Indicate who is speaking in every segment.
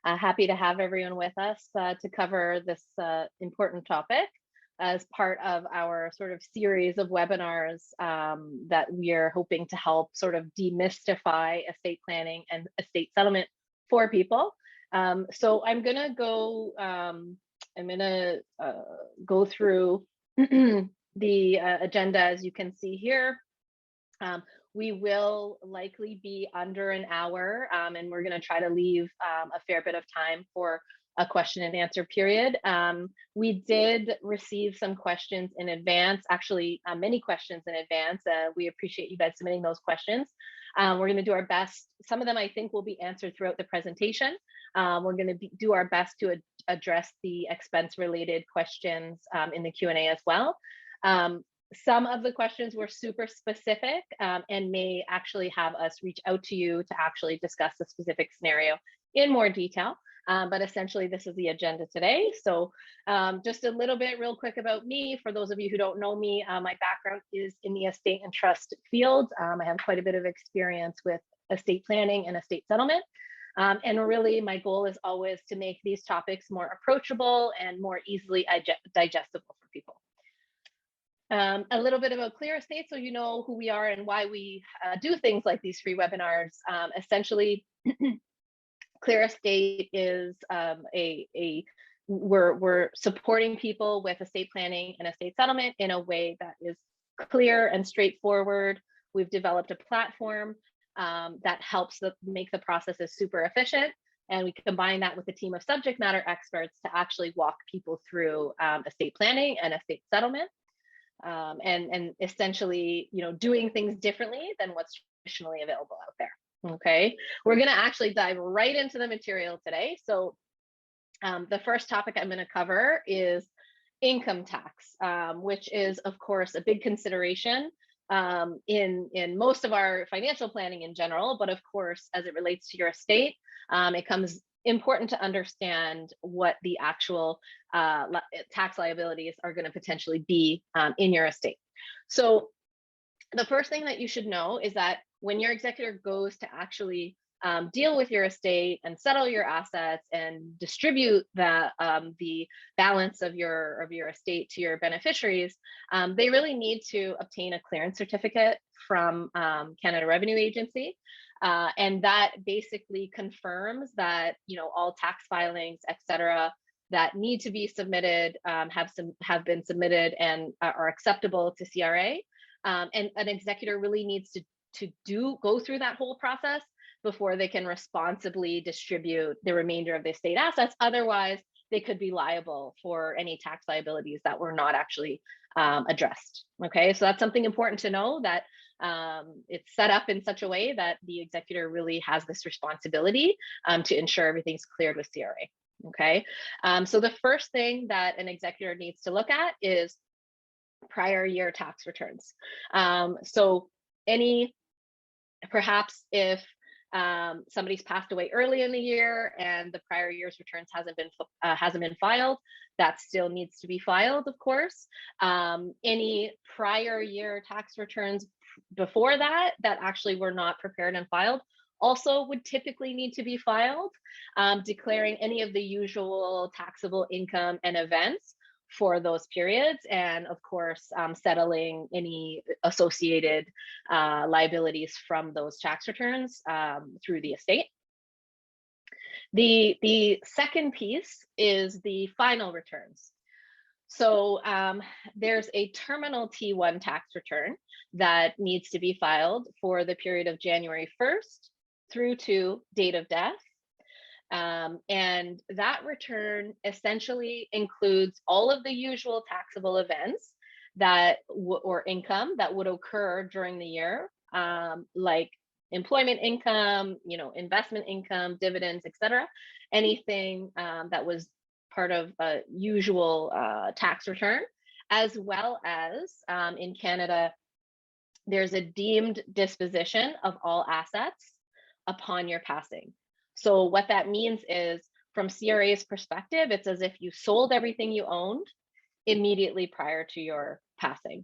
Speaker 1: Happy to have everyone with us to cover this important topic as part of our sort of series of webinars that we are hoping to help sort of demystify estate planning and estate settlement for people. So I'm gonna go. Go through the agenda as you can see here. We will likely be under an hour, and we're going to try to leave a fair bit of time for a question and answer period. We did receive some questions in advance, actually many questions in advance. We appreciate you guys submitting those questions. We're going to do our best. Some of them I think will be answered throughout the presentation. We're going to do our best to address the expense related questions in the Q&A as well. Some of the questions were super specific and may actually have us reach out to you to actually discuss the specific scenario in more detail. But essentially, this is the agenda today. So just a little bit real quick about me. For those of you who don't know me, my background is in the estate and trust field. I have quite a bit of experience with estate planning and estate settlement. And really, my goal is always to make these topics more approachable and more easily digestible for people. A little bit about Clear Estate, so you know who we are and why we do things like these free webinars. Essentially, Clear Estate is we're supporting people with estate planning and estate settlement in a way that is clear and straightforward. We've developed a platform that helps make the processes super efficient. And we combine that with a team of subject matter experts to actually walk people through estate planning and estate settlement. And essentially, doing things differently than what's traditionally available out there. Okay, we're going to actually dive right into the material today. So the first topic I'm going to cover is income tax, which is, of course, a big consideration in most of our financial planning in general. But of course, as it relates to your estate, it comes important to understand what the actual tax liabilities are going to potentially be in your estate. So the first thing that you should know is that when your executor goes to actually deal with your estate and settle your assets and distribute the balance of your estate to your beneficiaries, they really need to obtain a clearance certificate from Canada Revenue Agency. And that basically confirms that all tax filings, etc., that need to be submitted have been submitted and are acceptable to CRA. And an executor really needs to go through that whole process before they can responsibly distribute the remainder of the estate assets. Otherwise, they could be liable for any tax liabilities that were not actually addressed. Okay, so that's something important to know, that it's set up in such a way that the executor really has this responsibility to ensure everything's cleared with CRA. Okay, so the first thing that an executor needs to look at is prior year tax returns. So perhaps if somebody's passed away early in the year and the prior year's returns hasn't been filed, that still needs to be filed, of course. Any prior year tax returns before that actually were not prepared and filed also would typically need to be filed, declaring any of the usual taxable income and events for those periods, and of course settling any associated liabilities from those tax returns through the estate. The second piece is the final returns. So there's a terminal T1 tax return that needs to be filed for the period of January 1st through to date of death. And that return essentially includes all of the usual taxable events or income that would occur during the year, like employment income, investment income, dividends, etc. Anything that was part of a usual tax return, as well as in Canada, there's a deemed disposition of all assets upon your passing. So what that means is, from CRA's perspective, it's as if you sold everything you owned immediately prior to your passing.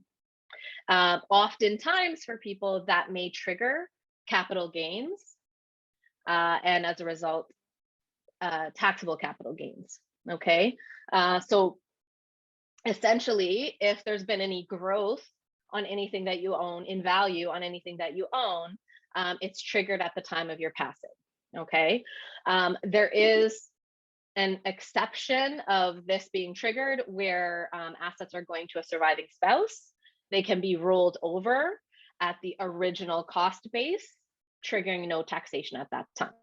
Speaker 1: Oftentimes for people, that may trigger capital gains. And as a result, taxable capital gains. Okay, so essentially, if there's been any growth on anything that you own, in value on anything that you own, it's triggered at the time of your passing. Okay, there is an exception of this being triggered where assets are going to a surviving spouse. They can be rolled over at the original cost base, triggering no taxation at that time.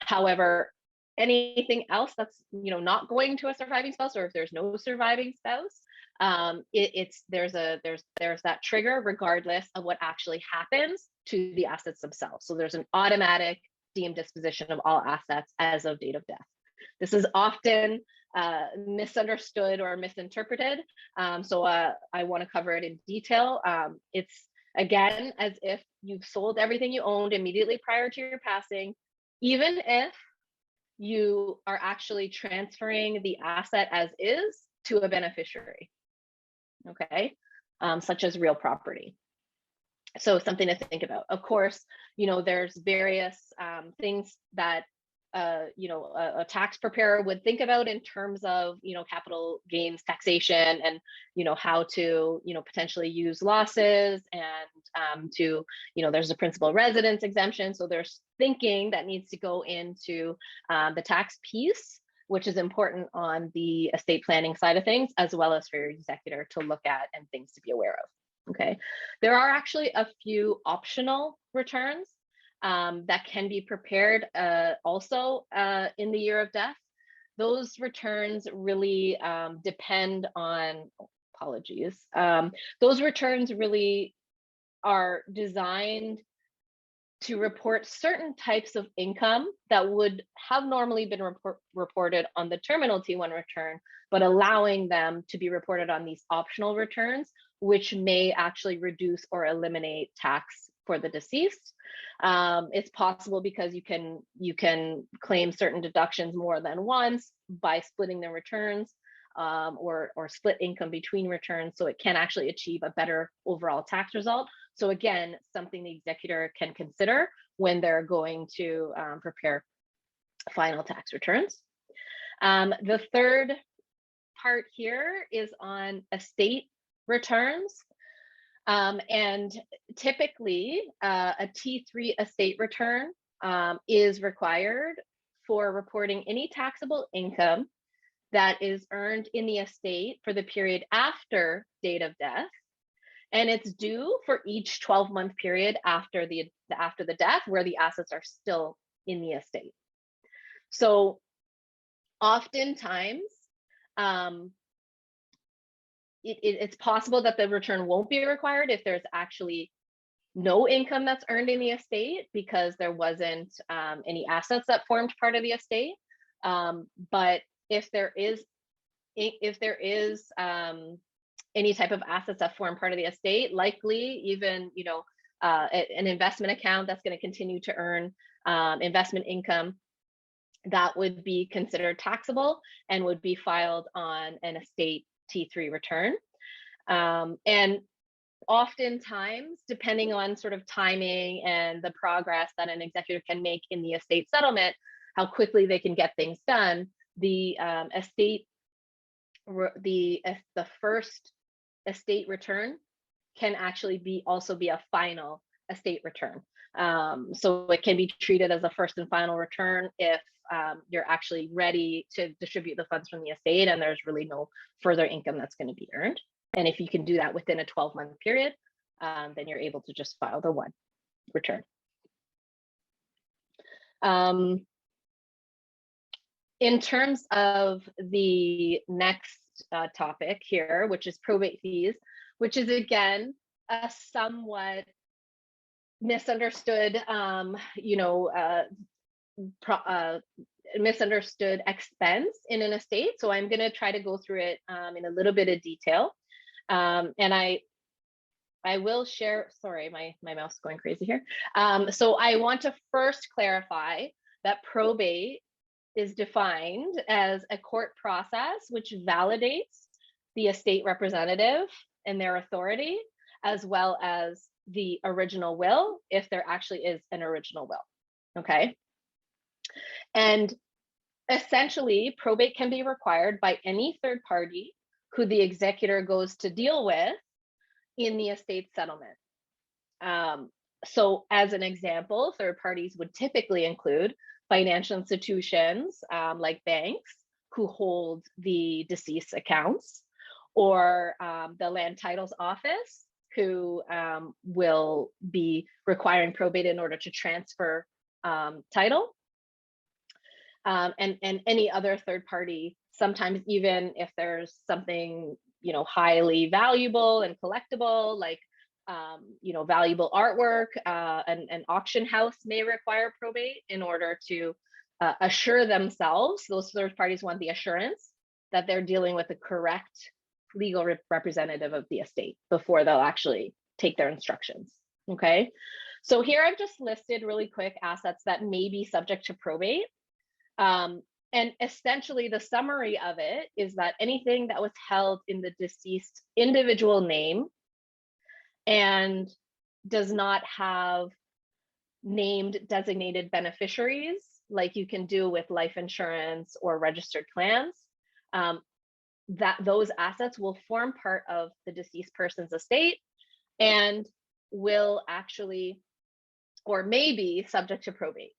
Speaker 1: However, anything else that's not going to a surviving spouse, or if there's no surviving spouse, there's that trigger regardless of what actually happens to the assets themselves. So there's an automatic deemed disposition of all assets as of date of death. This is often misunderstood or misinterpreted, so I want to cover it in detail. It's again as if you've sold everything you owned immediately prior to your passing, even if you are actually transferring the asset as is to a beneficiary, okay, such as real property. So something to think about. Of course, there's various things that a tax preparer would think about in terms of capital gains taxation, and how to potentially use losses, and there's a principal residence exemption. So there's thinking that needs to go into the tax piece, which is important on the estate planning side of things, as well as for your executor to look at and things to be aware of. Okay, there are actually a few optional returns that can be prepared also in the year of death. Those returns really depend on, apologies, those returns really are designed to report certain types of income that would have normally been reported on the terminal T1 return, but allowing them to be reported on these optional returns, which may actually reduce or eliminate tax for the deceased. It's possible because you can claim certain deductions more than once by splitting the returns, or split income between returns, so it can actually achieve a better overall tax result. So again, something the executor can consider when they're going to prepare final tax returns. The third part here is on estate returns. And typically, a T3 estate return is required for reporting any taxable income that is earned in the estate for the period after date of death, and it's due for each 12-month period after the death where the assets are still in the estate. So oftentimes, it's possible that the return won't be required if there's actually no income that's earned in the estate because there wasn't any assets that formed part of the estate. But if there is any type of assets that form part of the estate, likely even an investment account that's going to continue to earn investment income, that would be considered taxable and would be filed on an estate T3 return. And oftentimes, depending on sort of timing and the progress that an executor can make in the estate settlement, how quickly they can get things done, the first estate return can actually also be a final estate return. So it can be treated as a first and final return if you're actually ready to distribute the funds from the estate and there's really no further income that's going to be earned. And if you can do that within a 12-month period, then you're able to just file the one return. In terms of the next topic here, which is probate fees, which is again a somewhat misunderstood, misunderstood expense in an estate. So I'm going to try to go through it in a little bit of detail, and I will share. Sorry, my mouse is going crazy here. So I want to first clarify that probate is defined as a court process which validates the estate representative and their authority, as well as the original will, if there actually is an original will. Okay. And essentially, probate can be required by any third party who the executor goes to deal with in the estate settlement. So as an example, third parties would typically include financial institutions like banks who hold the deceased accounts, or the land titles office who will be requiring probate in order to transfer title, and any other third party. Sometimes even if there's something, you know, highly valuable and collectible, like you know, valuable artwork, an auction house may require probate in order to assure themselves. Those third parties want the assurance that they're dealing with the correct legal representative of the estate before they'll actually take their instructions. Okay, so here I've just listed really quick assets that may be subject to probate. And essentially the summary of it is that anything that was held in the deceased individual name and does not have named designated beneficiaries, like you can do with life insurance or registered plans, that those assets will form part of the deceased person's estate and will actually, or may be, subject to probate.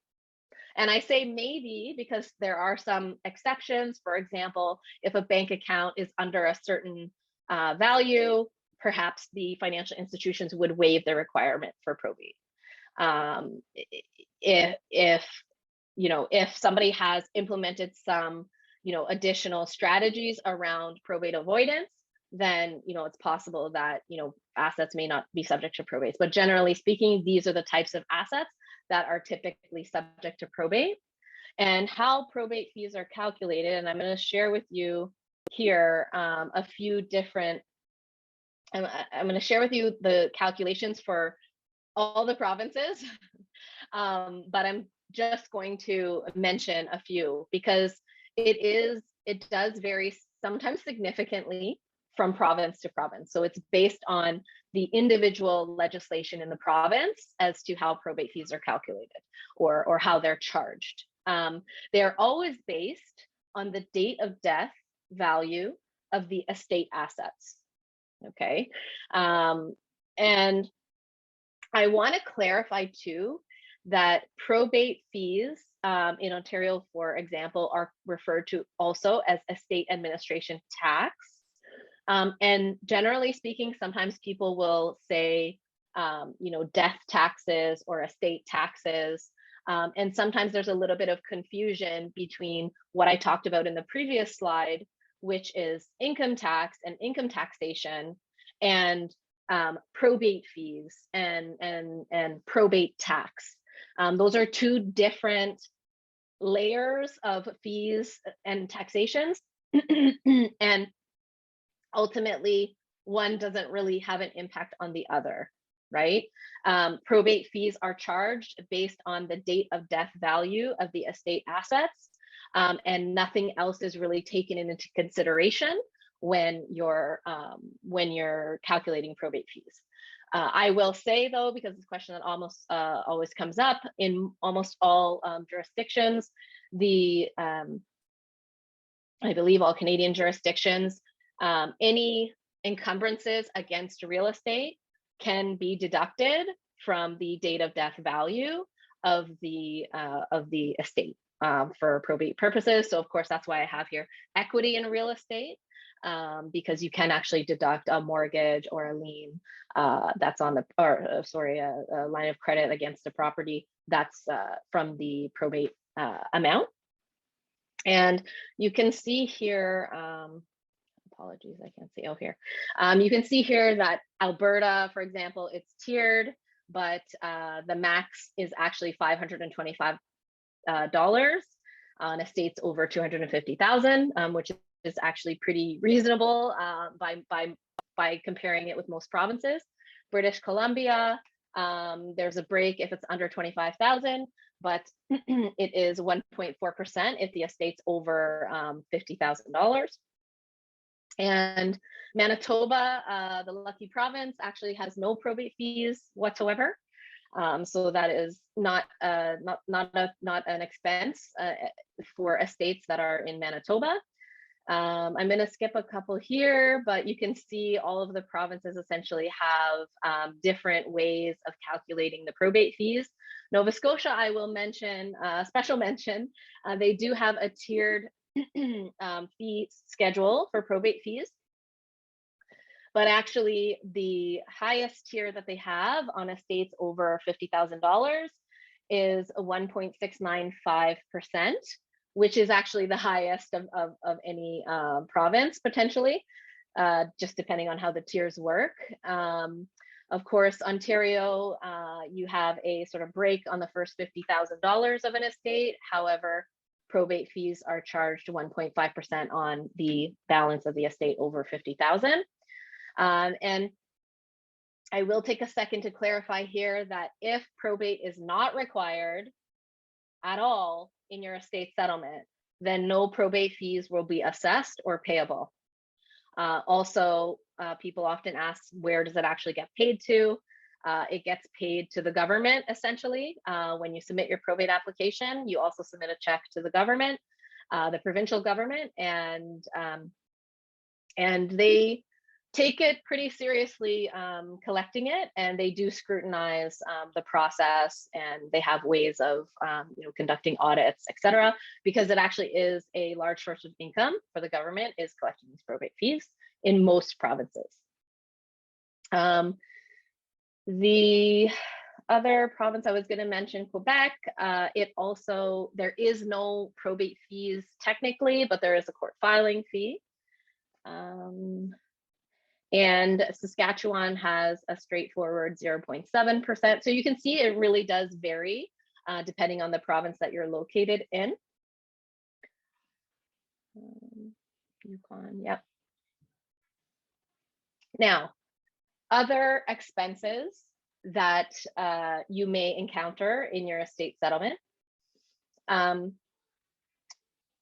Speaker 1: And I say maybe because there are some exceptions. For example, if a bank account is under a certain value, perhaps the financial institutions would waive the requirement for probate. If you know, if somebody has implemented some, you know, additional strategies around probate avoidance, then, you know, it's possible that, you know, assets may not be subject to probate. But generally speaking, these are the types of assets that are typically subject to probate. And how probate fees are calculated, and I'm going to share with you here a few different, I'm going to share with you the calculations for all the provinces, but I'm just going to mention a few because it does vary sometimes significantly from province to province. So it's based on the individual legislation in the province as to how probate fees are calculated or how they're charged. They're always based on the date of death value of the estate assets. Okay. And I want to clarify too that probate fees in Ontario, for example, are referred to also as estate administration tax. And generally speaking, sometimes people will say, you know, death taxes or estate taxes. And sometimes there's a little bit of confusion between what I talked about in the previous slide, which is income tax and income taxation, and probate fees and probate tax. Those are two different layers of fees and taxations. And ultimately, one doesn't really have an impact on the other, right? Probate fees are charged based on the date of death value of the estate assets, and nothing else is really taken into consideration when you're calculating probate fees. I will say though, because it's a question that almost always comes up in almost all jurisdictions, I believe all Canadian jurisdictions, any encumbrances against real estate can be deducted from the date of death value of the estate for probate purposes. So of course, that's why I have here equity in real estate, because you can actually deduct a mortgage or a lien that's on the, or sorry, a line of credit against a property that's from the probate amount. And you can see here, apologies, I can't see, oh here. You can see here that Alberta, for example, it's tiered, but the max is actually $525 on estates over 250,000, which is actually pretty reasonable by comparing it with most provinces. British Columbia, there's a break if it's under 25,000, but it is 1.4% if the estate's over $50,000. And Manitoba, the lucky province, actually has no probate fees whatsoever. So that is not an expense for estates that are in Manitoba. I'm going to skip a couple here, but you can see all of the provinces essentially have different ways of calculating the probate fees. Nova Scotia, I will mention, special mention, they do have a tiered fee schedule for probate fees. But actually, the highest tier that they have on estates over $50,000 is a 1.695%, which is actually the highest of any province potentially, just depending on how the tiers work. Of course, Ontario, you have a sort of break on the first $50,000 of an estate. However, probate fees are charged 1.5% on the balance of the estate over 50,000. And I will take a second to clarify here that if probate is not required at all in your estate settlement, then no probate fees will be assessed or payable. Also, people often ask, where does it actually get paid to? It gets paid to the government, essentially. When you submit your probate application, you also submit a check to the government, the provincial government, and they take it pretty seriously, collecting it, and they do scrutinize the process, and they have ways of conducting audits, etc., because it actually is a large source of income for the government, is collecting these probate fees in most provinces. The other province I was going to mention, Quebec, there is no probate fees technically, but there is a court filing fee. And Saskatchewan has a straightforward 0.7%. So you can see it really does vary depending on the province that you're located in. Yukon, yep. Now, other expenses that you may encounter in your estate settlement.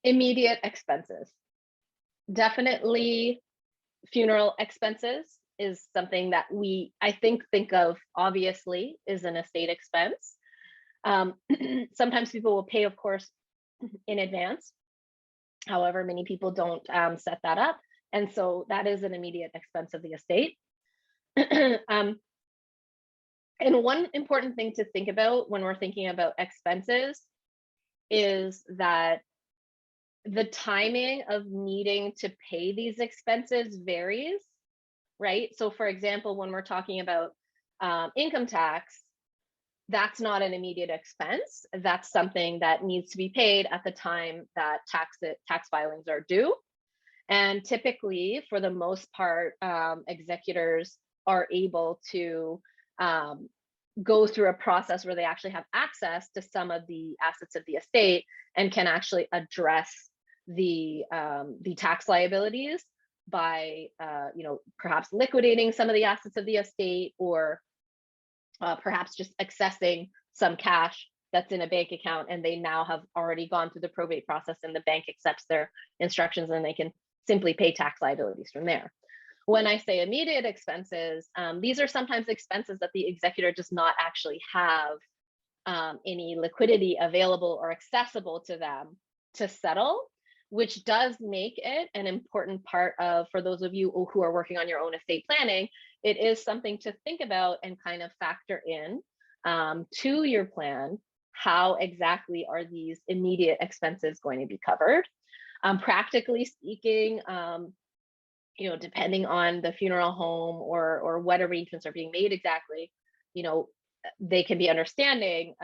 Speaker 1: Immediate expenses. Definitely funeral expenses is something that I think of obviously is an estate expense. Sometimes people will pay, of course, in advance. However, many people don't set that up. And so that is an immediate expense of the estate. And one important thing to think about when we're thinking about expenses is that the timing of needing to pay these expenses varies, right? So for example, when we're talking about income tax, that's not an immediate expense. That's something that needs to be paid at the time that tax filings are due. And typically, for the most part, executors are able to go through a process where they actually have access to some of the assets of the estate and can actually address the tax liabilities by perhaps liquidating some of the assets of the estate, or perhaps just accessing some cash that's in a bank account, and they now have already gone through the probate process and the bank accepts their instructions and they can simply pay tax liabilities from there. When I say immediate expenses, these are sometimes expenses that the executor does not actually have any liquidity available or accessible to them to settle, which does make it an important part of, for those of you who are working on your own estate planning, it is something to think about and kind of factor in to your plan. How exactly are these immediate expenses going to be covered? Practically speaking, depending on the funeral home or what arrangements are being made exactly, they can be understanding.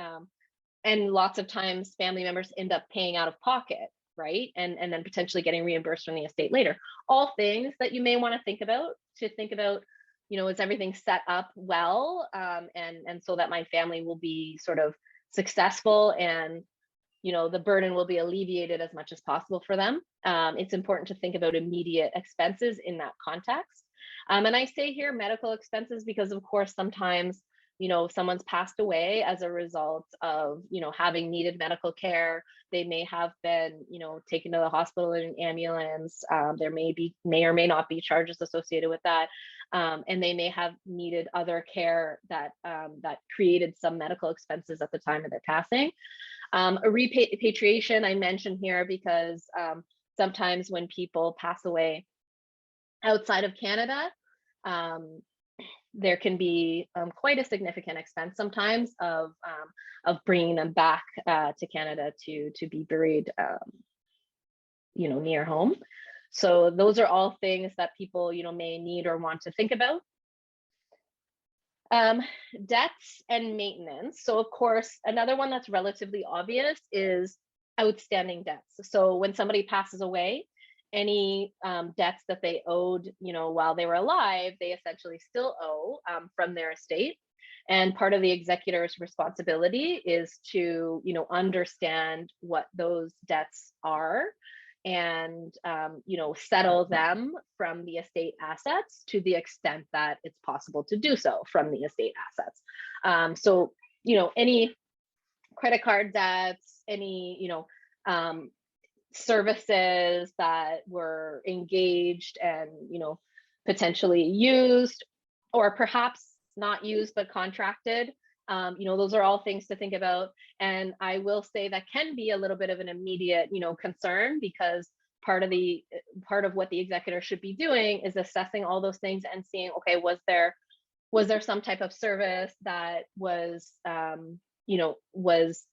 Speaker 1: And lots of times family members end up paying out of pocket, right? And then potentially getting reimbursed from the estate later. All things that you may want to think about, is everything set up well? And so that my family will be sort of successful and, the burden will be alleviated as much as possible for them. It's important to think about immediate expenses in that context. And I say here medical expenses because, of course, sometimes someone's passed away as a result of, having needed medical care. They may have been, taken to the hospital in an ambulance. There may or may not be charges associated with that. And they may have needed other care that created some medical expenses at the time of their passing. A repatriation I mentioned here because sometimes when people pass away outside of Canada, there can be quite a significant expense sometimes of bringing them back to Canada to be buried, near home. So those are all things that people, may need or want to think about. Debts and maintenance. So of course, another one that's relatively obvious is outstanding debts. So when somebody passes away, any debts that they owed, while they were alive, they essentially still owe from their estate. And part of the executor's responsibility is to, understand what those debts are and, settle them from the estate assets to the extent that it's possible to do so from the estate assets. So, any credit card debts, any, services that were engaged and, potentially used, or perhaps not used, but contracted. Those are all things to think about. And I will say that can be a little bit of an immediate, concern, because part of what the executor should be doing is assessing all those things and seeing, okay, was there some type of service that was, was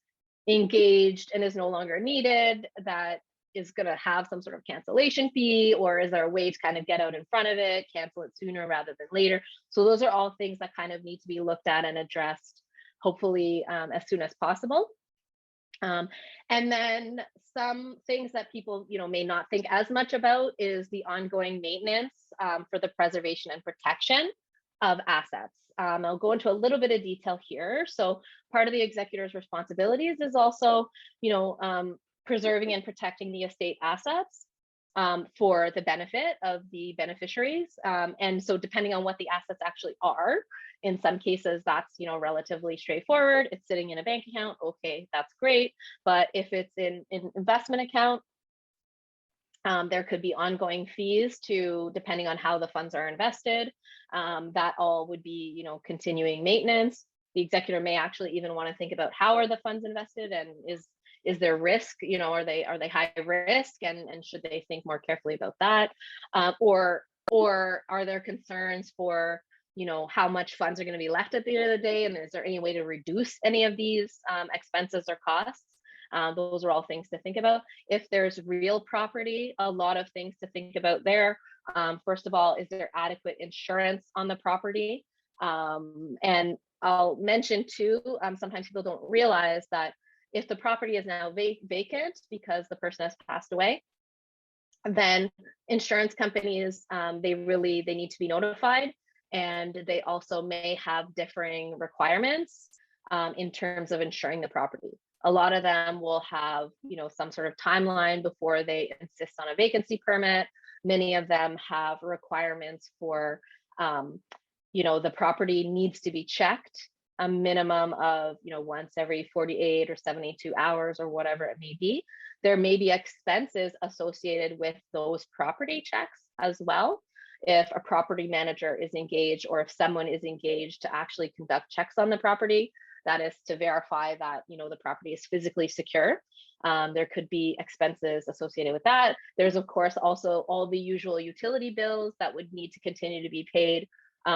Speaker 1: engaged and is no longer needed, that is going to have some sort of cancellation fee, or is there a way to kind of get out in front of it, cancel it sooner rather than later? So those are all things that kind of need to be looked at and addressed, hopefully as soon as possible. And then some things that people, may not think as much about is the ongoing maintenance for the preservation and protection of assets. I'll go into a little bit of detail here. So part of the executor's responsibilities is also, preserving and protecting the estate assets for the benefit of the beneficiaries. And so depending on what the assets actually are, in some cases that's, relatively straightforward. It's sitting in a bank account. Okay, that's great. But if it's in an investment account, there could be ongoing fees depending on how the funds are invested. That all would be, continuing maintenance. The executor may actually even want to think about how are the funds invested, and is there risk, are they high risk, and should they think more carefully about that? Or are there concerns for, how much funds are going to be left at the end of the day, and is there any way to reduce any of these expenses or costs? Those are all things to think about. If there's real property, a lot of things to think about there. First of all, is there adequate insurance on the property? And I'll mention too, sometimes people don't realize that if the property is now vacant because the person has passed away, then insurance companies, they need to be notified, and they also may have differing requirements in terms of insuring the property. A lot of them will have, some sort of timeline before they insist on a vacancy permit. Many of them have requirements for, the property needs to be checked a minimum of, once every 48 or 72 hours or whatever it may be. There may be expenses associated with those property checks as well. If a property manager is engaged, or if someone is engaged to actually conduct checks on the property, that is to verify that, the property is physically secure. There could be expenses associated with that. There's of course also all the usual utility bills that would need to continue to be paid.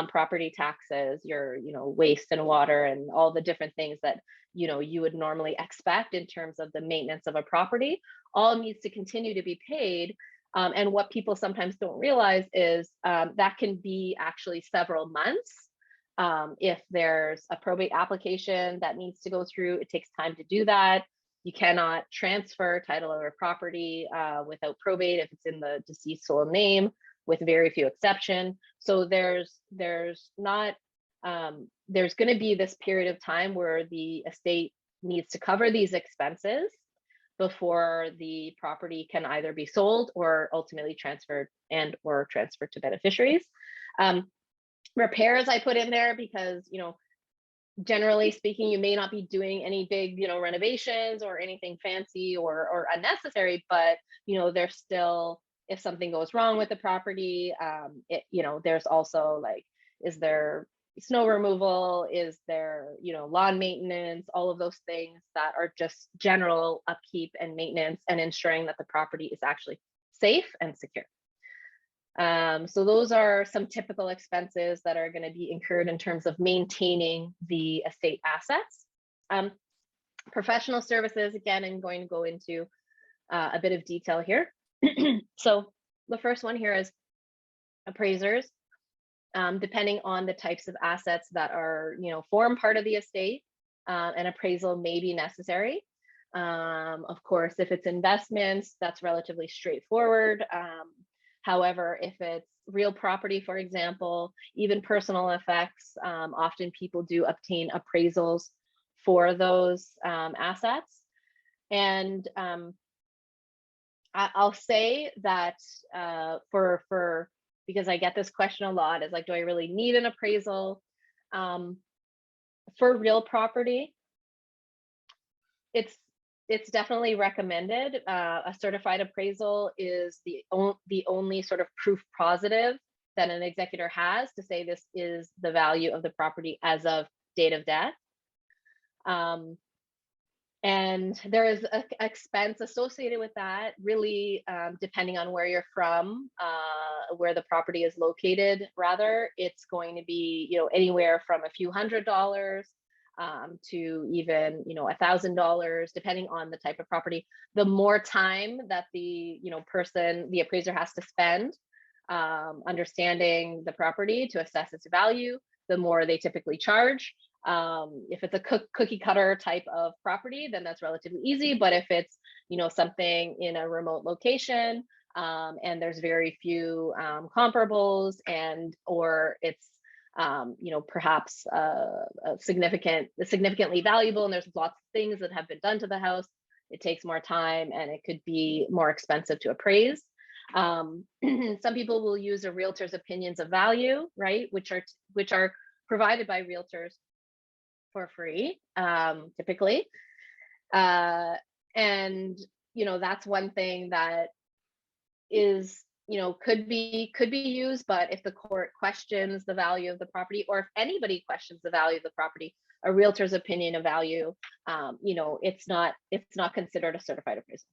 Speaker 1: Property taxes, your, waste and water, and all the different things that, you would normally expect in terms of the maintenance of a property, all needs to continue to be paid. And what people sometimes don't realize is that can be actually several months. If there's a probate application that needs to go through, it takes time to do that. You cannot transfer title of a property without probate if it's in the deceased sole name, with very few exceptions. So there's going to be this period of time where the estate needs to cover these expenses before the property can either be sold or ultimately transferred to beneficiaries. Repairs I put in there because, generally speaking, you may not be doing any big, renovations or anything fancy or unnecessary, but, there's still, if something goes wrong with the property, there's also like, is there snow removal? Is there, lawn maintenance? All of those things that are just general upkeep and maintenance and ensuring that the property is actually safe and secure. So those are some typical expenses that are going to be incurred in terms of maintaining the estate assets. Professional services, again, I'm going to go into a bit of detail here. So the first one here is appraisers. Depending on the types of assets that are, form part of the estate, an appraisal may be necessary. Of course, if it's investments, that's relatively straightforward. However, if it's real property, for example, even personal effects, often people do obtain appraisals for those assets. And I'll say that because I get this question a lot, is like, do I really need an appraisal? For real property, it's definitely recommended. A certified appraisal is the only sort of proof positive that an executor has to say this is the value of the property as of date of death. And there is an expense associated with that, really, depending on where you're from, where the property is located, rather. It's going to be, anywhere from a few $100s to even, $1,000, depending on the type of property. The more time that the appraiser has to spend understanding the property to assess its value, the more they typically charge. If it's a cookie cutter type of property, then that's relatively easy. But if it's, something in a remote location, and there's very few comparables, or it's, perhaps significantly valuable, and there's lots of things that have been done to the house, it takes more time and it could be more expensive to appraise. Some people will use a realtor's opinions of value, right, which are provided by realtors for free, typically. And, that's one thing that is, could be used, but if the court questions the value of the property, or if anybody questions the value of the property, a realtor's opinion of value, it's not considered a certified appraisal.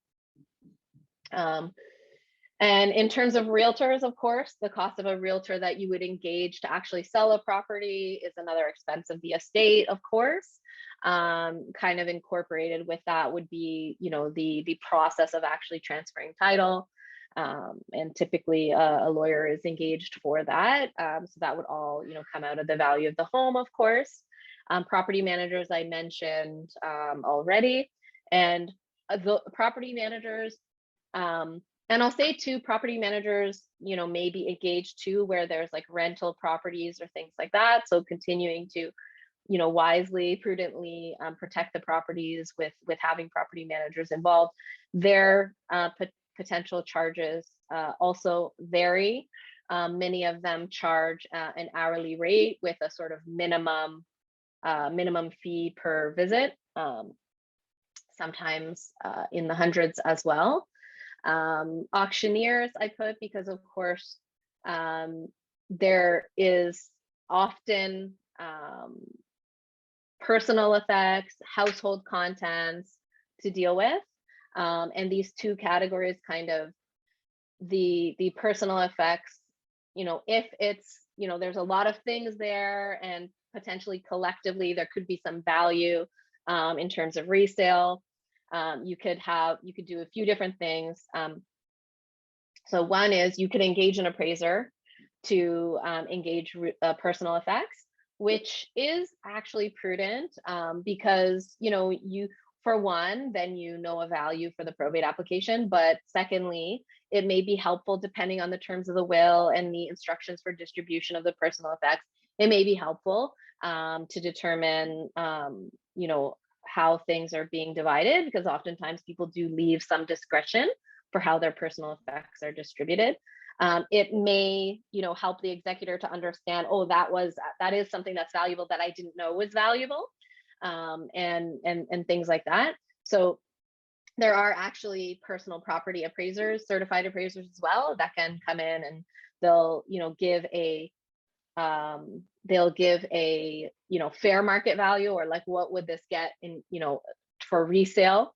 Speaker 1: And in terms of realtors, of course, the cost of a realtor that you would engage to actually sell a property is another expense of the estate, of course. Kind of incorporated with that would be, the process of actually transferring title. And typically a lawyer is engaged for that. So that would all, come out of the value of the home, of course. Property managers, I mentioned already. And the property managers, and I'll say too, property managers, may be engaged too, where there's like rental properties or things like that. So continuing to, wisely, prudently protect the properties with having property managers involved. Their potential charges also vary. Many of them charge an hourly rate with a sort of minimum fee per visit, sometimes in the hundreds as well. Auctioneers I put because, of course, there is often personal effects, household contents to deal with. And these two categories, kind of the personal effects, if it's, there's a lot of things there, and potentially collectively there could be some value in terms of resale. You could do a few different things. So one is you could engage an appraiser to engage personal effects, which is actually prudent because, for one, then a value for the probate application. But secondly, it may be helpful, depending on the terms of the will and the instructions for distribution of the personal effects, it may be helpful to determine, how things are being divided, because oftentimes people do leave some discretion for how their personal effects are distributed. It may, help the executor to understand, oh, that is something that's valuable that I didn't know was valuable, and things like that. So there are actually personal property appraisers, certified appraisers as well, that can come in and they'll, give a fair market value, or like, what would this get in, for resale,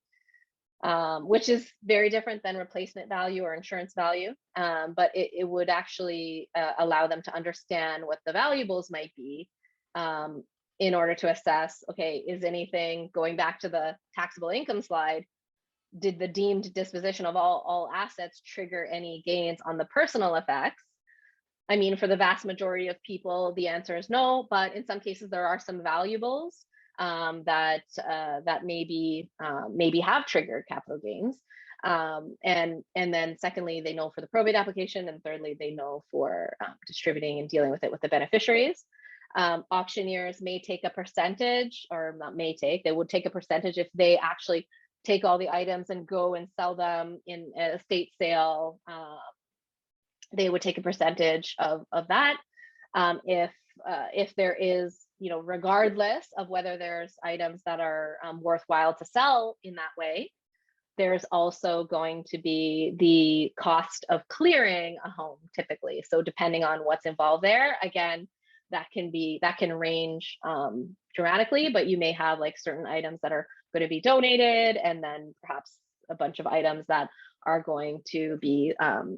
Speaker 1: which is very different than replacement value or insurance value. But it would actually allow them to understand what the valuables might be, in order to assess, okay, is anything, going back to the taxable income slide, did the deemed disposition of all assets trigger any gains on the personal effects? I mean, for the vast majority of people, the answer is no, but in some cases there are some valuables that maybe have triggered capital gains. And then secondly, they know for the probate application, and thirdly, they know for distributing and dealing with it with the beneficiaries. Auctioneers may take a percentage, or not may take, they would take a percentage if they actually take all the items and go and sell them in a estate sale. They would take a percentage of that. If there is, regardless of whether there's items that are worthwhile to sell in that way, there's also going to be the cost of clearing a home typically. So depending on what's involved there, again, that can range dramatically, but you may have like certain items that are going to be donated, and then perhaps a bunch of items that are going to be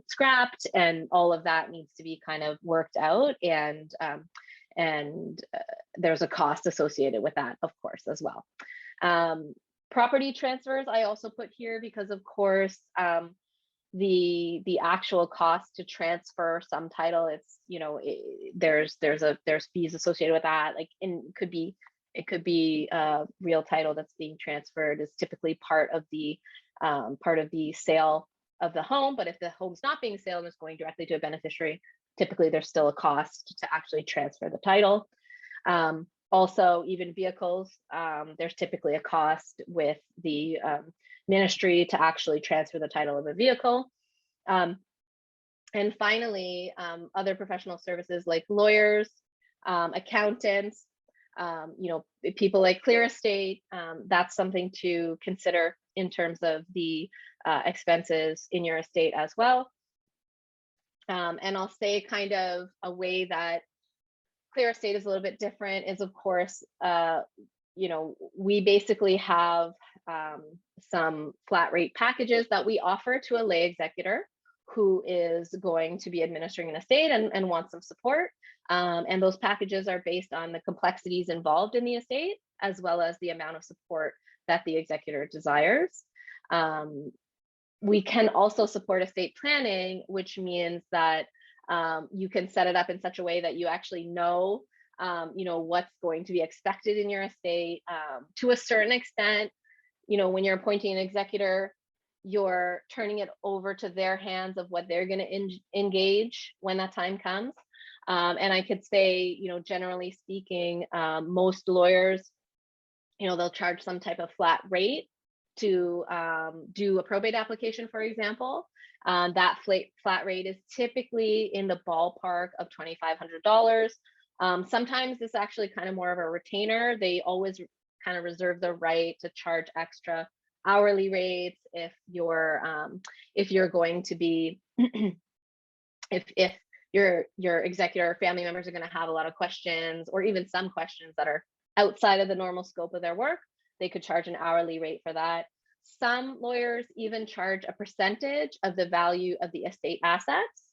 Speaker 1: scrapped, and all of that needs to be kind of worked out, and there's a cost associated with that, of course, as well. Property transfers I also put here because, of course, the actual cost to transfer some title, it's, there's fees associated with that. Like, it could be real title that's being transferred is typically part of the sale of the home. But if the home's not being sold and is going directly to a beneficiary, typically there's still a cost to actually transfer the title. Also, even vehicles, there's typically a cost with the ministry to actually transfer the title of a vehicle. And finally, other professional services like lawyers, accountants, people like Clear Estate, that's something to consider in terms of the expenses in your estate as well. And I'll say kind of a way that Clear Estate is a little bit different is, of course, we basically have some flat rate packages that we offer to a lay executor who is going to be administering an estate and wants some support. And those packages are based on the complexities involved in the estate, as well as the amount of support that the executor desires. We can also support estate planning, which means that you can set it up in such a way that you actually know, what's going to be expected in your estate. To a certain extent, when you're appointing an executor, you're turning it over to their hands of what they're going to engage when that time comes. And I could say, generally speaking, most lawyers, they'll charge some type of flat rate to do a probate application, for example. That flat rate is typically in the ballpark of $2,500. Sometimes it's actually kind of more of a retainer. They always kind of reserve the right to charge extra hourly rates if you're going to be if your executor or family members are going to have a lot of questions, or even some questions that are outside of the normal scope of their work, they could charge an hourly rate for that. Some lawyers even charge a percentage of the value of the estate assets,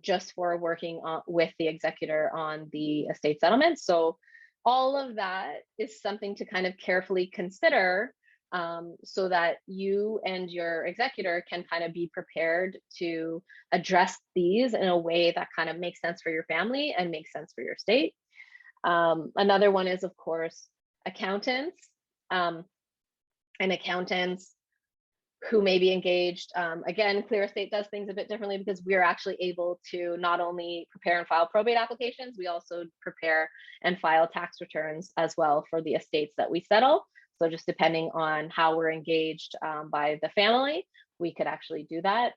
Speaker 1: just for working with the executor on the estate settlement. So all of that is something to kind of carefully consider, so that you and your executor can kind of be prepared to address these in a way that kind of makes sense for your family and makes sense for your estate. Another one is, of course, accountants, and accountants who may be engaged. Again, Clear Estate does things a bit differently because we're actually able to not only prepare and file probate applications, we also prepare and file tax returns as well for the estates that we settle. So just depending on how we're engaged by the family, we could actually do that.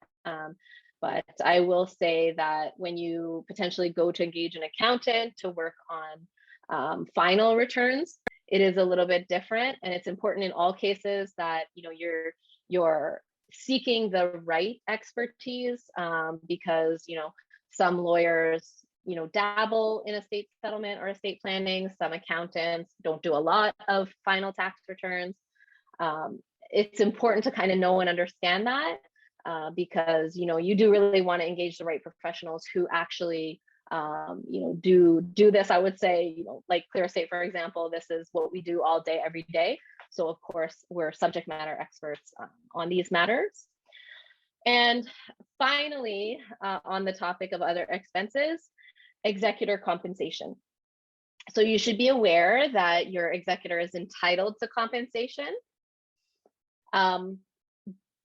Speaker 1: But I will say that when you potentially go to engage an accountant to work on final returns, it is a little bit different, and it's important in all cases that you're seeking the right expertise, because some lawyers dabble in estate settlement or estate planning. Some accountants don't do a lot of final tax returns. It's important to kind of know and understand that, because you do really want to engage the right professionals who actually do this. I would say, like Clear Estate, for example, this is what we do all day, every day. So of course, we're subject matter experts on these matters. And finally, on the topic of other expenses, executor compensation. So you should be aware that your executor is entitled to compensation.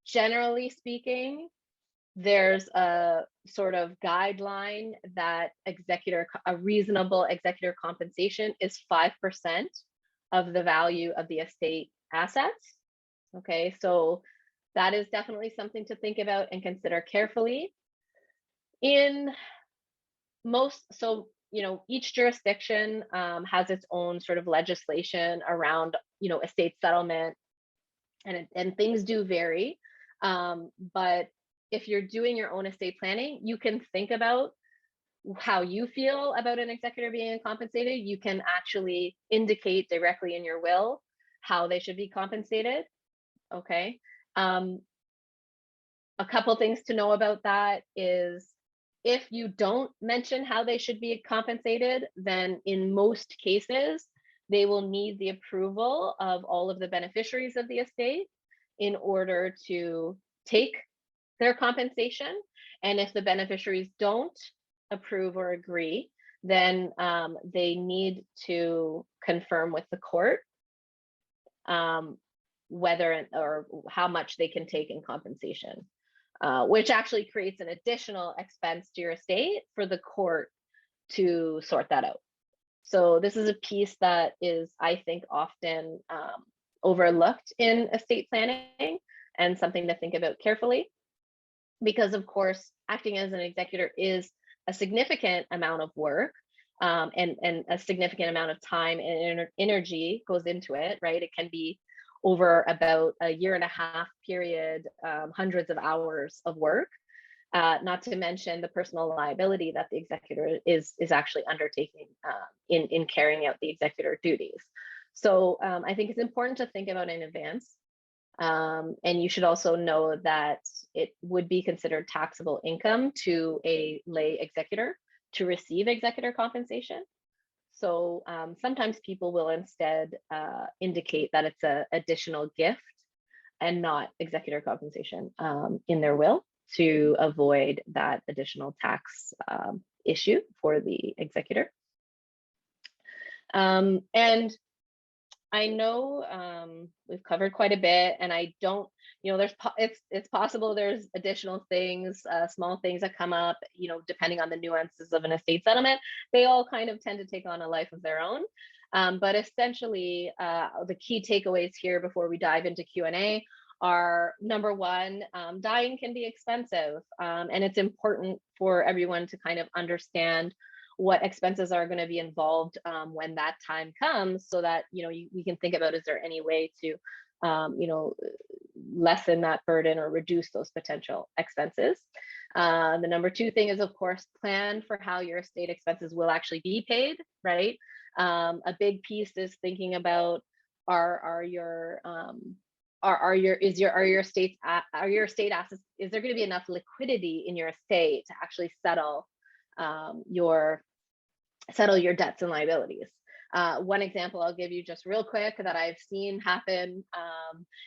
Speaker 1: Generally speaking, there's a sort of guideline that a reasonable executor compensation is 5% of the value of the estate assets. Okay, so that is definitely something to think about and consider carefully. Each jurisdiction has its own sort of legislation around, estate settlement, and things do vary. But if you're doing your own estate planning, you can think about how you feel about an executor being compensated. You can actually indicate directly in your will how they should be compensated. Okay. A couple things to know about that is, if you don't mention how they should be compensated, then in most cases, they will need the approval of all of the beneficiaries of the estate in order to take their compensation. And if the beneficiaries don't approve or agree, then they need to confirm with the court whether or how much they can take in compensation, which actually creates an additional expense to your estate for the court to sort that out. So this is a piece that is, I think, often overlooked in estate planning, and something to think about carefully, because of course, acting as an executor is a significant amount of work, and a significant amount of time and energy goes into it, right? It can be over about a 1.5 year period, hundreds of hours of work, not to mention the personal liability that the executor is actually undertaking in carrying out the executor duties. So I think it's important to think about in advance. And you should also know that it would be considered taxable income to a lay executor to receive executor compensation. So sometimes people will instead indicate that it's an additional gift and not executor compensation in their will, to avoid that additional tax issue for the executor. And I know we've covered quite a bit, and I don't, it's possible there's additional things, small things that come up, depending on the nuances of an estate settlement. They all kind of tend to take on a life of their own. But essentially, the key takeaways here before we dive into Q&A are, number one, dying can be expensive, and it's important for everyone to kind of understand what expenses are going to be involved when that time comes, so that we can think about, is there any way to lessen that burden or reduce those potential expenses. The number two thing is, of course, plan for how your estate expenses will actually be paid, right? A big piece is thinking about, are your estate assets, is there going to be enough liquidity in your estate to actually settle your debts and liabilities. One example I'll give you just real quick that I've seen happen,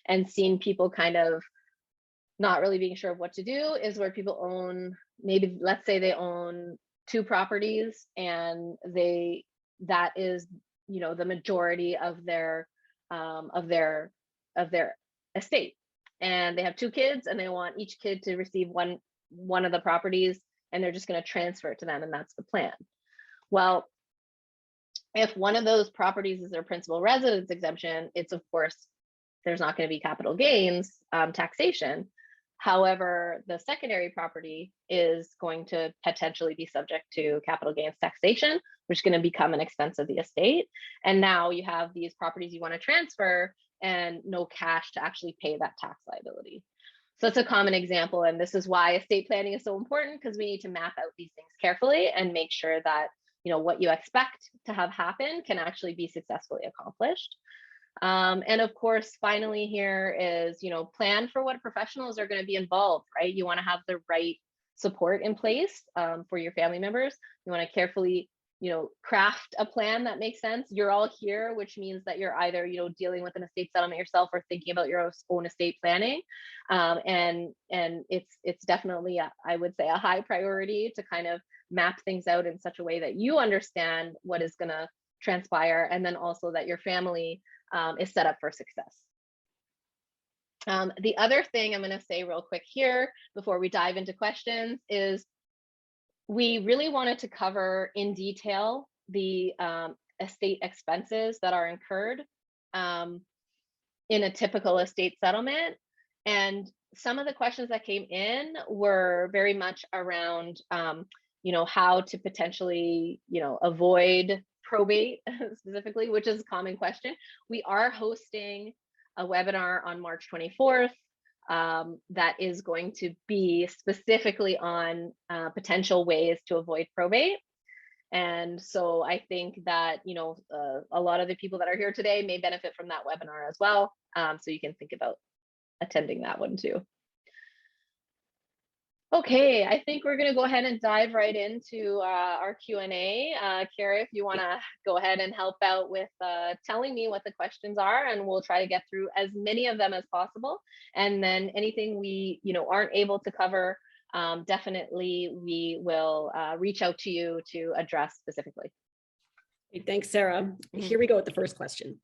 Speaker 1: and seen people kind of not really being sure of what to do, is where people own, maybe let's say they own 2 properties, and that is the majority of their estate, and they have 2 kids, and they want each kid to receive one of the properties, and they're just going to transfer it to them, and that's the plan. Well, if one of those properties is their principal residence exemption, it's, of course, there's not going to be capital gains taxation. However, the secondary property is going to potentially be subject to capital gains taxation, which is going to become an expense of the estate. And now you have these properties you want to transfer and no cash to actually pay that tax liability. So it's a common example. And this is why estate planning is so important, because we need to map out these things carefully and make sure that, you know, what you expect to have happen can actually be successfully accomplished. And of course, finally here is, you know, plan for what professionals are going to be involved, right? You want to have the right support in place for your family members. You want to carefully, you know, craft a plan that makes sense. You're all here, which means that you're either, you know, dealing with an estate settlement yourself or thinking about your own estate planning. And it's definitely, I would say, a high priority to kind of map things out in such a way that you understand what is going to transpire, and then also that your family is set up for success. The other thing I'm going to say real quick here before we dive into questions is we really wanted to cover in detail the estate expenses that are incurred in a typical estate settlement. And some of the questions that came in were very much around, you know, how to potentially, you know, avoid probate specifically, which is a common question. We are hosting a webinar on March 24th that is going to be specifically on potential ways to avoid probate. And so I think that, you know, a lot of the people that are here today may benefit from that webinar as well. So you can think about attending that one too. Okay, I think we're going to go ahead and dive right into our Q&A. Kara, if you want to go ahead and help out with telling me what the questions are, and we'll try to get through as many of them as possible. And then anything we, you know, aren't able to cover, definitely we will reach out to you to address specifically.
Speaker 2: Thanks, Sarah. Here we go with the first question.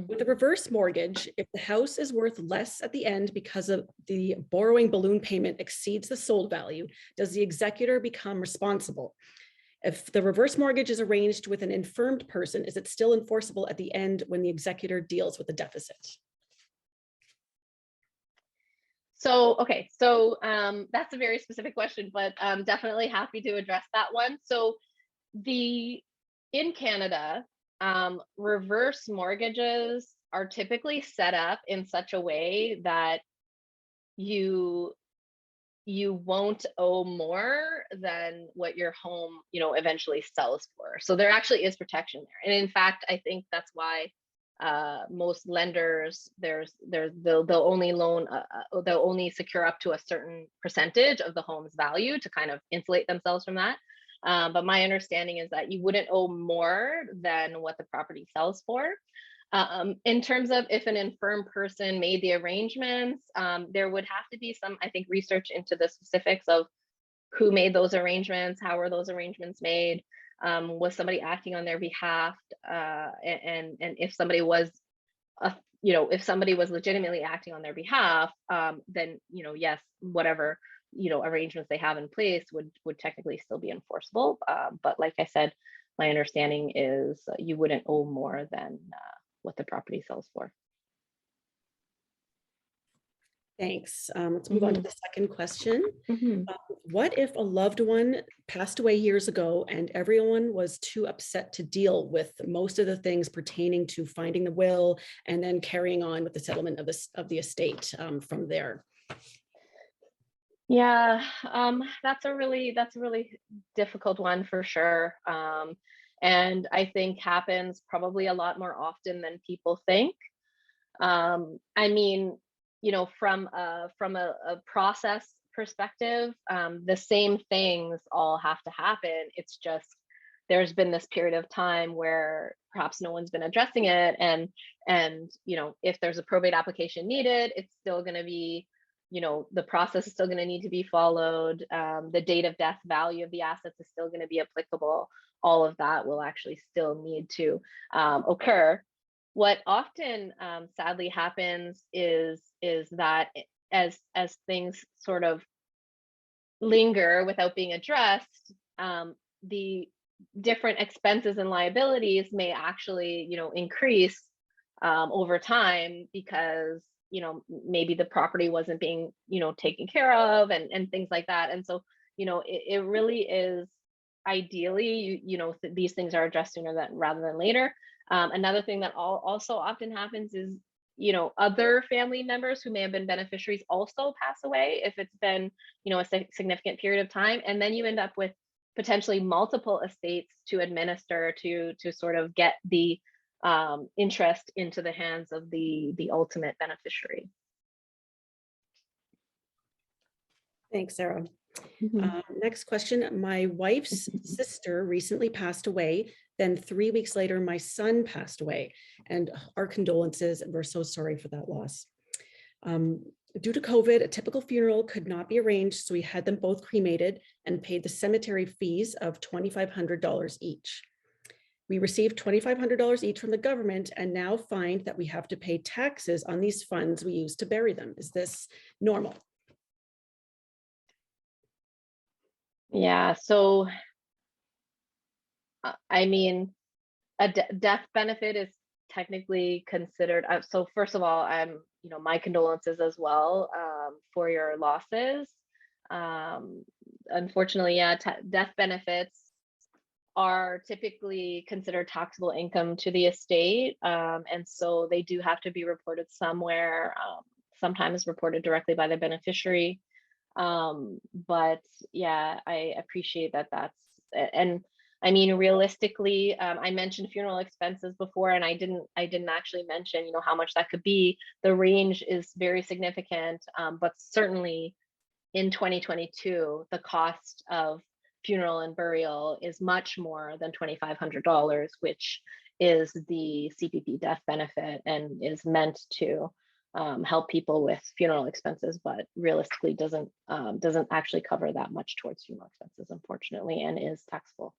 Speaker 2: With a reverse mortgage, if the house is worth less at the end because of the borrowing balloon payment exceeds the sold value, does the executor become responsible? If the reverse mortgage is arranged with an infirmed person, is it still enforceable at the end when the executor deals with the deficit?
Speaker 1: So, okay, so that's a very specific question, but I'm definitely happy to address that one. So in Canada, reverse mortgages are typically set up in such a way that you won't owe more than what your home, you know, eventually sells for. So there actually is protection there. And in fact, I think that's why most lenders, they'll only loan, they'll only secure up to a certain percentage of the home's value to kind of insulate themselves from that. But my understanding is that you wouldn't owe more than what the property sells for. In terms of if an infirm person made the arrangements, there would have to be some, I think, research into the specifics of who made those arrangements, how were those arrangements made, was somebody acting on their behalf, and if somebody was, you know, if somebody was legitimately acting on their behalf, then, you know, yes, whatever, you know, arrangements they have in place would technically still be enforceable. But like I said, my understanding is you wouldn't owe more than what the property sells for.
Speaker 2: Thanks. Let's move on to the second question. What if a loved one passed away years ago and everyone was too upset to deal with most of the things pertaining to finding the will and then carrying on with the settlement of the estate from there?
Speaker 1: Yeah, that's a really difficult one for sure. And I think happens probably a lot more often than people think. I mean, you know, from a process perspective, the same things all have to happen. It's just there's been this period of time where perhaps no one's been addressing it, and you know, if there's a probate application needed, it's still going to be, you know, the process is still going to need to be followed. The date of death value of the assets is still going to be applicable. All of that will actually still need to occur. What often sadly happens is that as things sort of linger without being addressed, the different expenses and liabilities may actually, you know, increase over time because, maybe the property wasn't being, taken care of, and things like that. And so, it really is ideally, these things are addressed sooner rather than later. Another thing that also often happens is, other family members who may have been beneficiaries also pass away if it's been, a significant period of time. And then you end up with potentially multiple estates to administer to sort of get the interest into the hands of the ultimate beneficiary.
Speaker 2: Thanks, Sarah. Next question. My wife's sister recently passed away. Then 3 weeks later, my son passed away. And our condolences. We're so sorry for that loss. Due to COVID, a typical funeral could not be arranged, so we had them both cremated and paid the cemetery fees of $2,500 each. We received $2,500 each from the government and now find that we have to pay taxes on these funds we used to bury them. Is this normal?
Speaker 1: Yeah, so I mean, a death benefit is technically considered. So first of all, my condolences as well for your losses. Unfortunately, yeah, death benefits are typically considered taxable income to the estate, and so they do have to be reported somewhere. Sometimes reported directly by the beneficiary. But yeah, I appreciate that. And I mean, realistically, I mentioned funeral expenses before, and I didn't actually mention, how much that could be. The range is very significant, but certainly in 2022, the cost of funeral and burial is much more than $2,500, which is the CPP death benefit and is meant to help people with funeral expenses, but realistically doesn't actually cover that much towards funeral expenses, unfortunately, and is taxable.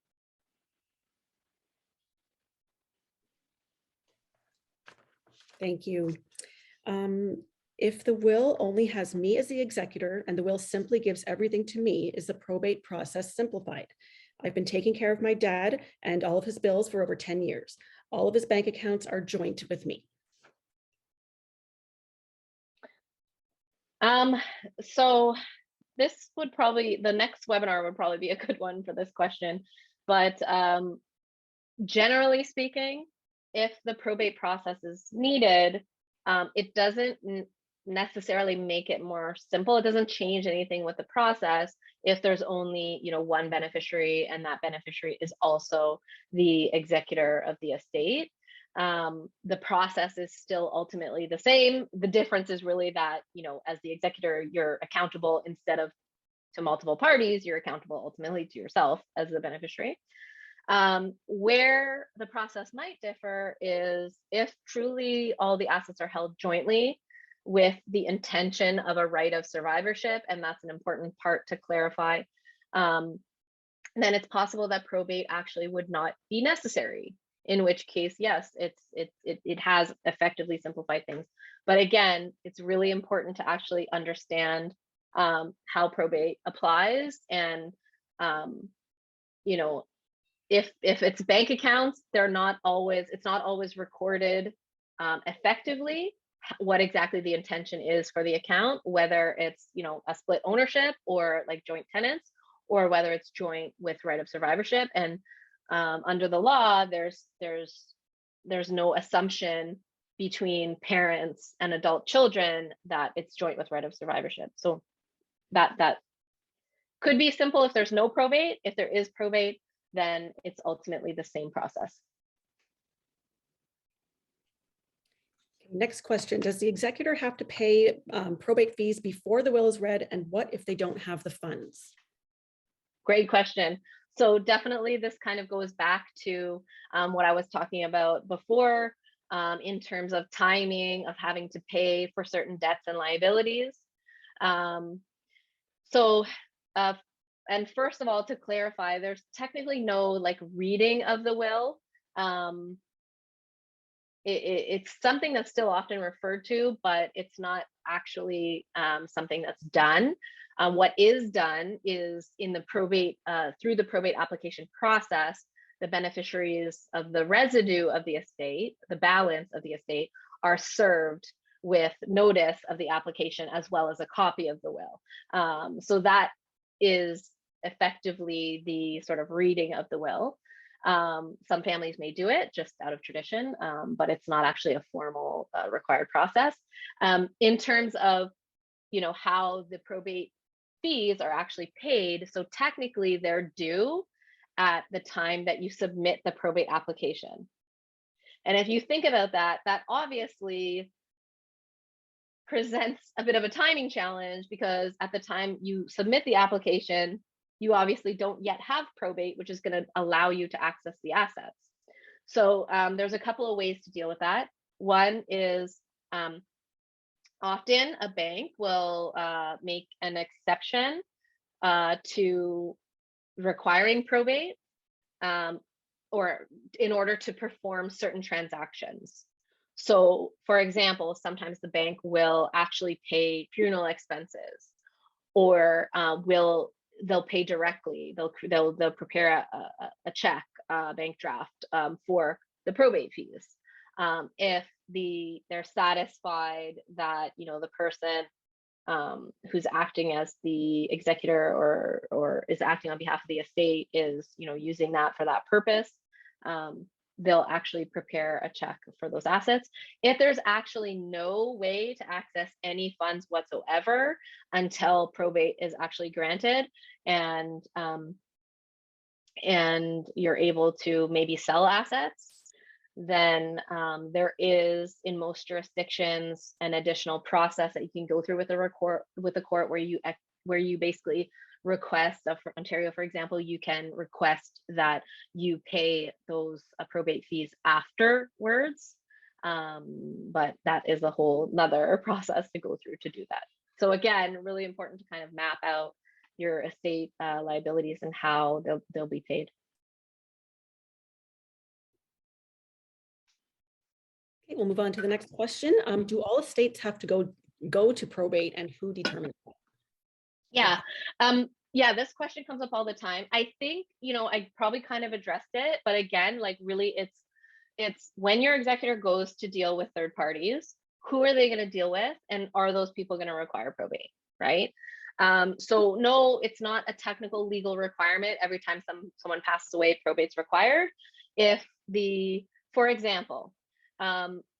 Speaker 2: Thank you. If the will only has me as the executor and the will simply gives everything to me, is the probate process simplified? I've been taking care of my dad and all of his bills for over 10 years. All of his bank accounts are joint with me.
Speaker 1: So this would probably, the next webinar would probably be a good one for this question, but generally speaking, if the probate process is needed, it doesn't necessarily make it more simple. It doesn't change anything with the process if there's only, one beneficiary and that beneficiary is also the executor of the estate. The process is still ultimately the same. The difference is really that, as the executor, you're accountable instead of to multiple parties, you're accountable ultimately to yourself as the beneficiary. Where the process might differ is if truly all the assets are held jointly with the intention of a right of survivorship, and that's an important part to clarify, then it's possible that probate actually would not be necessary, in which case, yes, it has effectively simplified things. But again, it's really important to actually understand how probate applies, and if it's bank accounts, it's not always recorded effectively what exactly the intention is for the account, whether it's a split ownership or like joint tenants, or whether it's joint with right of survivorship. And under the law, there's no assumption between parents and adult children that it's joint with right of survivorship. So that could be simple if there's no probate. If there is probate, then it's ultimately the same process.
Speaker 2: Next question, does the executor have to pay probate fees before the will is read? And what if they don't have the funds?
Speaker 1: Great question. So definitely this kind of goes back to what I was talking about before in terms of timing of having to pay for certain debts and liabilities. And first of all, to clarify, there's technically no like reading of the will. It's something that's still often referred to, but it's not actually something that's done. What is done is in the probate, through the probate application process, the beneficiaries of the residue of the estate, the balance of the estate, are served with notice of the application as well as a copy of the will. So that is effectively the sort of reading of the will. Some families may do it just out of tradition, but it's not actually a formal required process. In terms of, how the probate fees are actually paid, so technically they're due at the time that you submit the probate application. And if you think about that, that obviously presents a bit of a timing challenge, because at the time you submit the application, you obviously don't yet have probate, which is going to allow you to access the assets. So there's a couple of ways to deal with that. One is often a bank will make an exception to requiring probate, or in order to perform certain transactions. So, for example, sometimes the bank will actually pay funeral expenses, or they'll pay directly. They'll prepare a check, bank draft for the probate fees. If they're satisfied that the person who's acting as the executor or is acting on behalf of the estate is using that for that purpose, they'll actually prepare a check for those assets. If there's actually no way to access any funds whatsoever until probate is actually granted, and you're able to maybe sell assets, then there is, in most jurisdictions, an additional process that you can go through with the court where you basically request, for Ontario, for example, you can request that you pay those probate fees afterwards. But that is a whole nother process to go through to do that. So again, really important to kind of map out your estate liabilities and how they'll be paid.
Speaker 2: Okay, we'll move on to the next question. Do all estates have to go to probate, and who determines that?
Speaker 1: Yeah. Yeah, this question comes up all the time. I think, I probably kind of addressed it, but again, like really it's when your executor goes to deal with third parties, who are they going to deal with? And are those people going to require probate, right? So no, it's not a technical legal requirement. Every time someone passes away, probate's required. For example,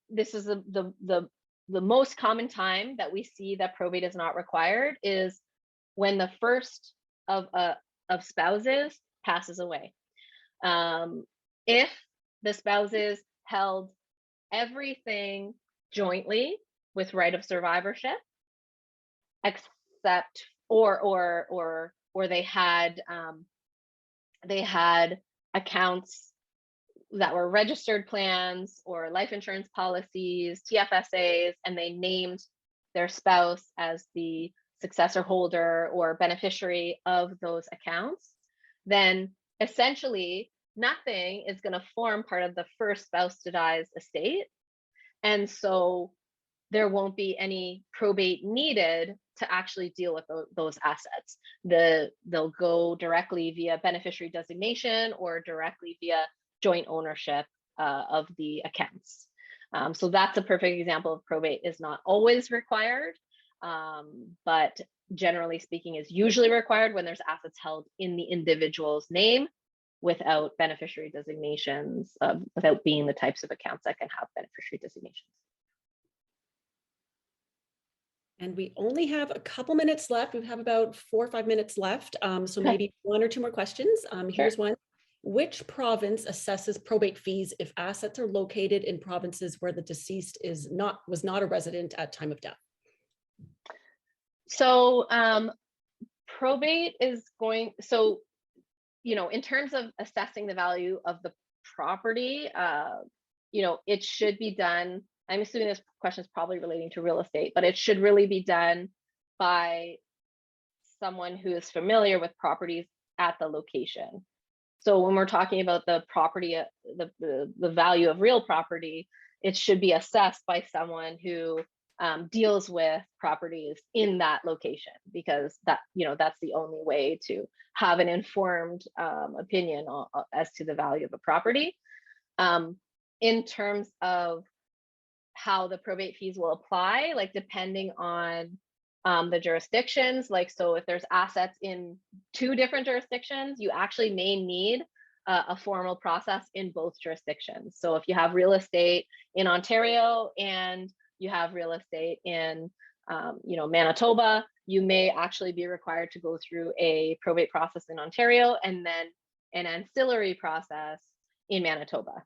Speaker 1: this is the most common time that we see that probate is not required is when the first of spouses passes away. If the spouses held everything jointly with right of survivorship, except or they had accounts that were registered plans or life insurance policies, TFSAs, and they named their spouse as the successor holder or beneficiary of those accounts, then essentially nothing is going to form part of the first spouse to die's estate. And so there won't be any probate needed to actually deal with those assets. They'll go directly via beneficiary designation or directly via joint ownership of the accounts. So that's a perfect example of probate is not always required, but generally speaking is usually required when there's assets held in the individual's name without beneficiary designations, without being the types of accounts that can have beneficiary designations.
Speaker 2: And we only have a couple minutes left. We have about 4 or 5 minutes left. So maybe one or two more questions. Here's one. Which province assesses probate fees if assets are located in provinces where the deceased was not a resident at time of death?
Speaker 1: So probate is in terms of assessing the value of the property, it should be done. I'm assuming this question is probably relating to real estate, but it should really be done by someone who is familiar with properties at the location. So when we're talking about the property, the value of real property, it should be assessed by someone who deals with properties in that location, because that's the only way to have an informed opinion as to the value of a property. In terms of how the probate fees will apply, like depending on the jurisdictions. Like, so if there's assets in 2 different jurisdictions, you actually may need a formal process in both jurisdictions. So if you have real estate in Ontario and you have real estate in Manitoba, you may actually be required to go through a probate process in Ontario and then an ancillary process in Manitoba.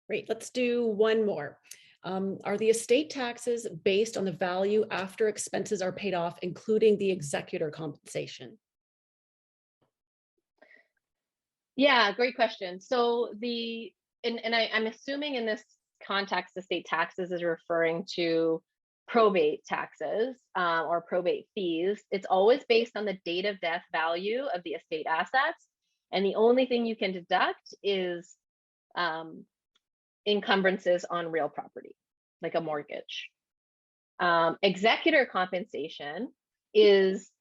Speaker 2: Great, let's do one more. Are the estate taxes based on the value after expenses are paid off, including the executor compensation?
Speaker 1: Yeah, great question. So I'm assuming in this context, estate taxes is referring to probate taxes or probate fees. It's always based on the date of death value of the estate assets. And the only thing you can deduct is encumbrances on real property, like a mortgage. Executor compensation is,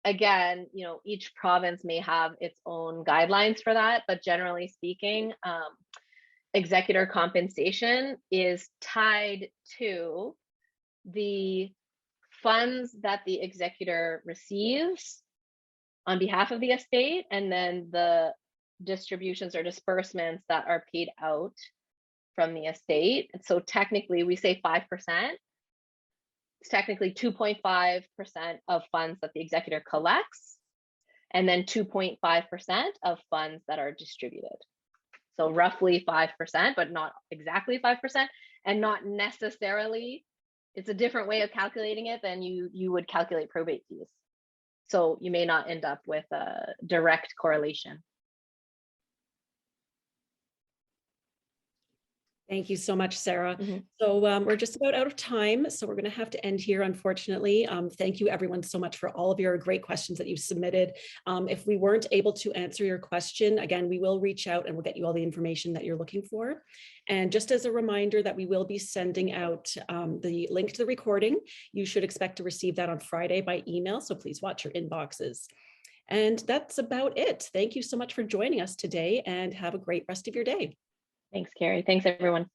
Speaker 1: again, each province may have its own guidelines for that, but generally speaking, executor compensation is tied to the funds that the executor receives on behalf of the estate, and then the distributions or disbursements that are paid out from the estate. And so technically we say 5%. It's technically 2.5% of funds that the executor collects, and then 2.5% of funds that are distributed. So roughly 5%, but not exactly 5%, and not necessarily, it's a different way of calculating it than you would calculate probate fees. So you may not end up with a direct correlation.
Speaker 2: Thank you so much, Sarah.
Speaker 1: Mm-hmm.
Speaker 2: So we're just about out of time, so we're going to have to end here, unfortunately. Thank you, everyone, so much for all of your great questions that you submitted. If we weren't able to answer your question, again, we will reach out and we'll get you all the information that you're looking for. And just as a reminder that we will be sending out the link to the recording, you should expect to receive that on Friday by email, so please watch your inboxes. And that's about it. Thank you so much for joining us today, and have a great rest of your day.
Speaker 1: Thanks, Carrie. Thanks, everyone.